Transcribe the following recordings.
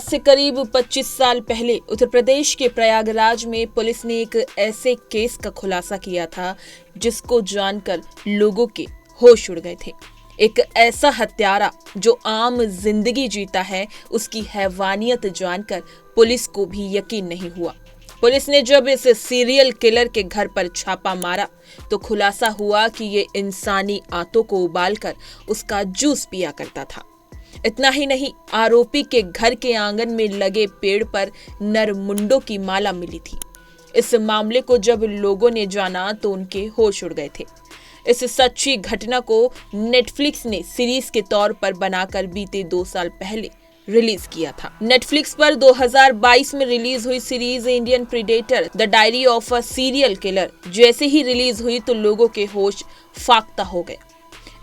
आज से करीब 25 साल पहले उत्तर प्रदेश के प्रयागराज में पुलिस ने एक ऐसे केस का खुलासा किया था जिसको जानकर लोगों के होश उड़ गए थे। एक ऐसा हत्यारा जो आम जिंदगी जीता है, उसकी हैवानियत जानकर पुलिस को भी यकीन नहीं हुआ। पुलिस ने जब इस सीरियल किलर के घर पर छापा मारा तो खुलासा हुआ कि ये इंसानी आंतों को उबालकर उसका जूस पिया करता था। इतना ही नहीं, आरोपी के घर के आंगन में लगे पेड़ पर नरमुंडों की माला मिली थी। इस मामले को जब लोगों ने जाना तो उनके होश उड़ गए थे। इस सच्ची घटना को नेटफ्लिक्स ने सीरीज के तौर पर बनाकर बीते 2 साल पहले रिलीज किया था। नेटफ्लिक्स पर 2022 में रिलीज हुई series Indian predator the diary of a serial killer जैसे ही रिलीज हुई तो लोगों के होश फाख्ता हो गए।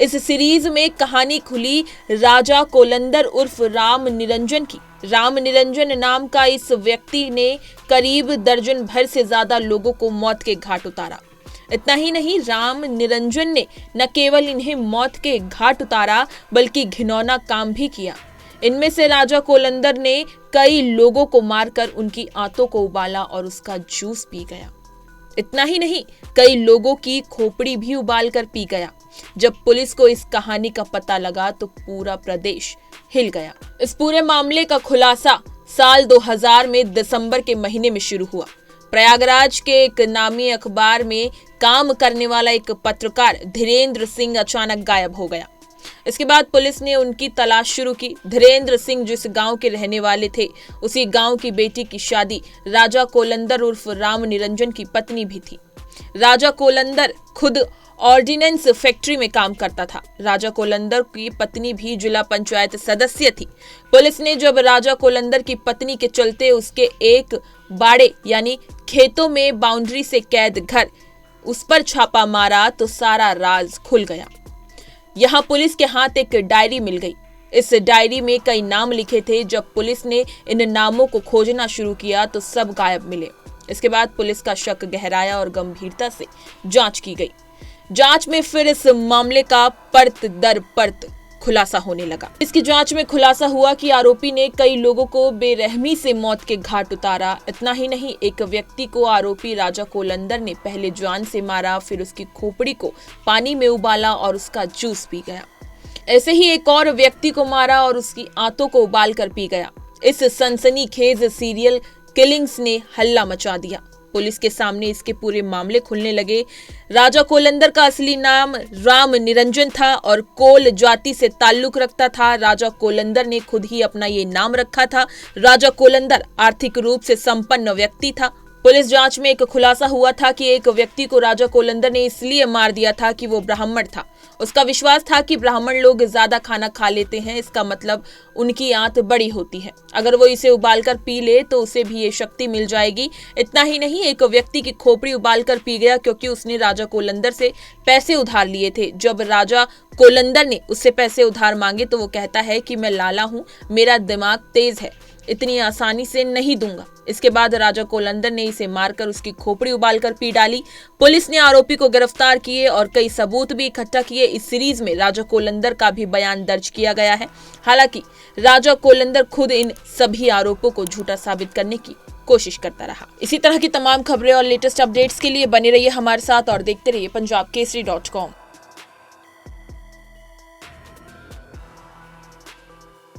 इस सीरीज में कहानी खुली राजा कोलंदर उर्फ राम निरंजन की। राम निरंजन नाम का इस व्यक्ति ने करीब दर्जन भर से ज्यादा लोगों को मौत के घाट उतारा। इतना ही नहीं, राम निरंजन ने न केवल इन्हें मौत के घाट उतारा बल्कि घिनौना काम भी किया। इनमें से राजा कोलंदर ने कई लोगों को मारकर उनकी आंतों को उबाला और उसका जूस पी गया। इतना ही नहीं, कई लोगों की खोपड़ी भी उबाल कर पी गया। जब पुलिस को इस कहानी का पता लगा तो पूरा प्रदेश हिल गया। इस पूरे मामले का खुलासा साल 2000 में दिसंबर के महीने में शुरू हुआ। प्रयागराज के एक नामी अखबार में काम करने वाला एक पत्रकार धीरेन्द्र सिंह अचानक गायब हो गया। इसके बाद पुलिस ने उनकी तलाश शुरू की। धीरेन्द्र सिंह जिस गांव के रहने वाले थे, उसी गांव की बेटी की शादी राजा कोलंदर उर्फ राम निरंजन की पत्नी भी थी। राजा कोलंदर खुद ऑर्डिनेंस फैक्ट्री में काम करता था। राजा कोलंदर की पत्नी भी जिला पंचायत सदस्य थी। पुलिस ने जब राजा कोलंदर की पत्नी के चलते उसके एक बाड़े यानी खेतों में बाउंड्री से कैद घर उस पर छापा मारा तो सारा राज खुल गया। यहाँ पुलिस के हाथ एक डायरी मिल गई। इस डायरी में कई नाम लिखे थे। जब पुलिस ने इन नामों को खोजना शुरू किया तो सब गायब मिले। इसके बाद पुलिस का शक गहराया और गंभीरता से जांच की गई। जांच में फिर इस मामले का परत दर परत खुलासा होने लगा। इसकी जांच में खुलासा हुआ कि आरोपी ने कई लोगों को बेरहमी से मौत के घाट उतारा। इतना ही नहीं, एक व्यक्ति को आरोपी राजा कोलंदर ने पहले जान से मारा, फिर उसकी खोपड़ी को पानी में उबाला और उसका जूस पी गया। ऐसे ही एक और व्यक्ति को मारा और उसकी आंतों को उबाल कर पी गया। इस सनसनीखेज सीरियल किलिंग्स ने हल्ला मचा दिया। पुलिस के सामने इसके पूरे मामले खुलने लगे। राजा कोलंदर का असली नाम राम निरंजन था और कोल जाति से ताल्लुक रखता था। राजा कोलंदर ने खुद ही अपना ये नाम रखा था। राजा कोलंदर आर्थिक रूप से संपन्न व्यक्ति था। पुलिस जांच में एक खुलासा हुआ था कि एक व्यक्ति को राजा कोलंदर ने इसलिए मार दिया था कि वो ब्राह्मण था। उसका विश्वास था कि ब्राह्मण लोग ज्यादा खाना खा लेते हैं, इसका मतलब उनकी आंत बड़ी होती है। अगर वो इसे उबालकर पी ले तो उसे भी ये शक्ति मिल जाएगी। इतना ही नहीं, एक व्यक्ति की खोपड़ी उबालकर पी गया क्योंकि उसने राजा कोलंदर से पैसे उधार लिए थे। जब राजा कोलंदर ने उससे पैसे उधार मांगे तो वो कहता है कि मैं लाला हूँ, मेरा दिमाग तेज है, इतनी आसानी से नहीं दूंगा। इसके बाद राजा कोलंदर ने इसे मारकर उसकी खोपड़ी उबालकर पी डाली। पुलिस ने आरोपी को गिरफ्तार किए और कई सबूत भी इकट्ठा किए। इस सीरीज में राजा कोलंदर का भी बयान दर्ज किया गया है। हालांकि राजा कोलंदर खुद इन सभी आरोपों को झूठा साबित करने की कोशिश करता रहा। इसी तरह की तमाम खबरें और लेटेस्ट अपडेट्स के लिए बने रहिए हमारे साथ और देखते रहिए पंजाबकेसरी.com।